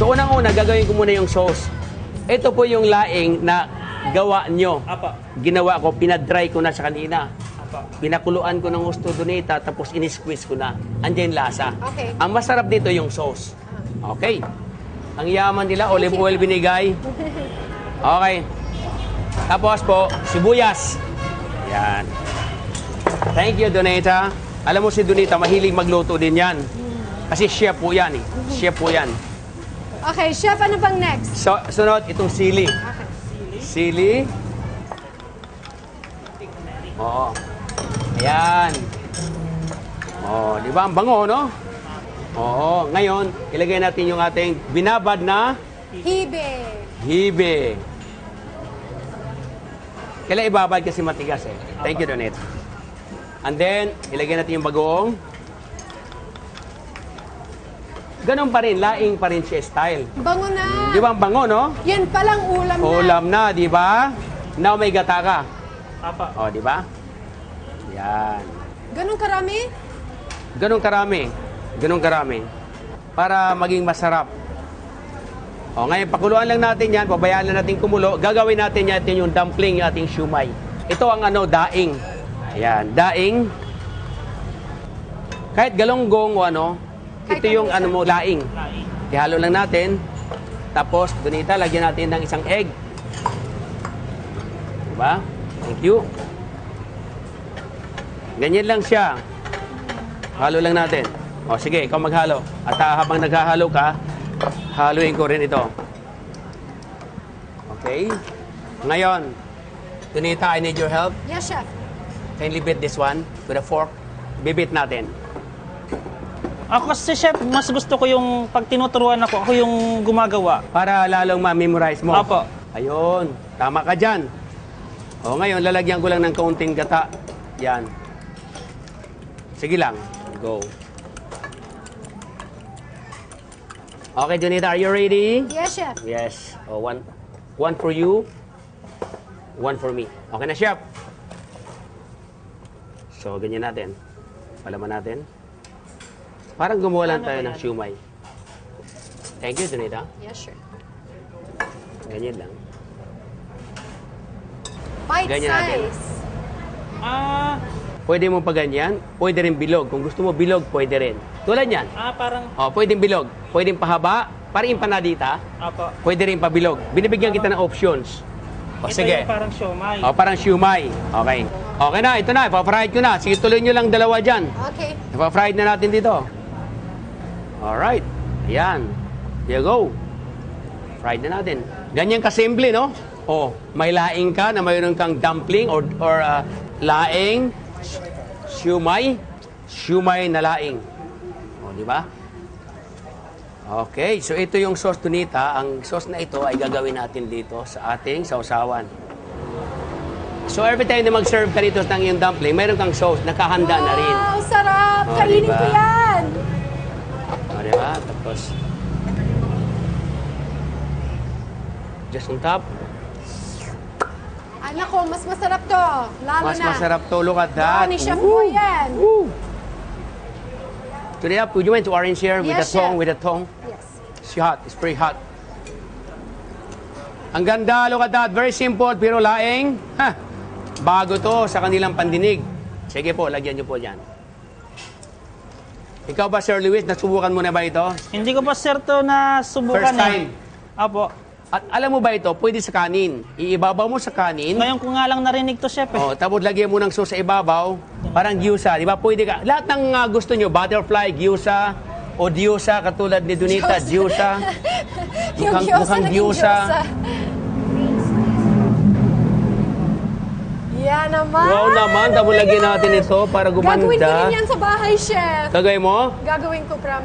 So, unang-una, gagawin ko muna yung sauce. Ito po yung laing na gawa nyo. Apa. Ginawa ko, pinadry ko na sa kanina. Apa. Pinakuluan ko ng gusto Donita, tapos in-squeeze ko na. Andiyan lasa. Okay. Ang masarap dito yung sauce. Okay. Ang yaman nila, olive oil binigay. Okay. Tapos po, sibuyas. Yan. Thank you, Donita. Alam mo si Donita, mahilig magluto din yan. Kasi chef po yan eh. Chef po yan. Okay, chef, ano bang next? So, sunod, itong sili. Okay. Sili. Oo. Ayan. Oo, di ba? Ang bango, no? Oo. Ngayon, ilagay natin yung ating binabad na Hibe. hibe. Kailan ibabad kasi matigas eh. Thank you, Donette. And then, ilagay natin yung bagoong. Ganun pa rin, laing pa rin siya style. Bango na. Di ba ang bango, no? Yan palang ulam na. Ulam na, di ba? Now may gata ka. Apa. O, di ba? Yan. Ganun karami? Ganun karami. Ganun karami. Para maging masarap. O, ngayon, pakuluan lang natin yan. Pabayaan lang natin kumulo. Gagawin natin natin yung dumpling, yung ating siumay. Ito ang daing. Ayan, daing. Kahit galonggong o ano, ito yung laing. Laing. Ihalo lang natin. Tapos, Donita, lagyan natin ng isang egg. Diba? Thank you. Ganyan lang siya. Halo lang natin. O, sige, ikaw maghalo. At habang naghahalo ka, haluin ko rin ito. Okay? Ngayon, Donita, I need your help. Yes, chef. Kindly beat this one with a fork. Bibit natin. Ako kasi chef, mas gusto ko yung pag tinuturuan ako yung gumagawa. Para lalong ma-memorize mo. Apo. Ayun, tama ka dyan. O ngayon, lalagyan ko lang ng kaunting gata. Yan. Sige lang. Go. Okay, Donita, are you ready? Yes, chef. Yes. O, one for you, one for me. Okay na, chef? So, ganyan natin. Palaman natin. Parang gumawa lang tayo ng siumay. Thank you, Donita. Yes, sure. Ganyan lang. Bite Ganyan natin. size. Pwede mo pa ganyan, pwede rin bilog. Kung gusto mo bilog, pwede rin. Tulad yan. Parang, Pwedeng bilog. Pwedeng pahaba, parang empanadita. apa. Pwede rin pabilog. Binibigyan kita ng options. Ito Sige. yung parang siomay. Parang siumay. Okay. Okay na, ito na. Ipa-fried ko na. Sige, tuloy nyo lang dalawa dyan. Okay. Ipa-fried na natin dito. Alright. Ayan. There you go. Fried na natin. Ganyan kasimple, no? May laing ka na mayroon kang dumpling or laing, siumay, siumay na laing. Di ba? Okay, so ito yung sauce Donita. Ang sauce na ito ay gagawin natin dito sa ating sausawan. So every time na mag-serve ka dito ng iyong dumpling, mayroon kang sauce, nakahanda na rin. Wow, sarap! Oh, Kainin diba? ko yan! Diba? Tapos, just on top. Anak ko, mas masarap to. Lalo Mas na. masarap to. Look at that. Ni chef mo yan. Woo! Today up, would you mind to orange here with Yes, the tongue, chef. with the tongue? Yes. It's hot. It's pretty hot. Ang ganda, look at that. Very simple, pero laing. Bago to sa kanilang pandinig. Sige po, lagyan nyo po dyan. Ikaw ba, Sir Luis, nasubukan mo na ba ito? Hindi ko pa sir to nasubukan. First time. Apo. At alam mo ba ito, pwede sa kanin. Iibabaw mo sa kanin. Ngayon ko nga lang narinig to chef eh. Tapos lagyan mo ng sauce sa ibabaw. Parang gyoza, di ba? Pwede ka. Lahat ng gusto nyo, butterfly, gyoza, o gyoza, katulad ni Donita, gyoza. Yung gyoza naging gyoza. Yan naman. Wow naman, tapos lagyan natin ito para gumanda. Gagawin ko rin yan sa bahay, chef. Gagawin mo? Gagawin ko, promise.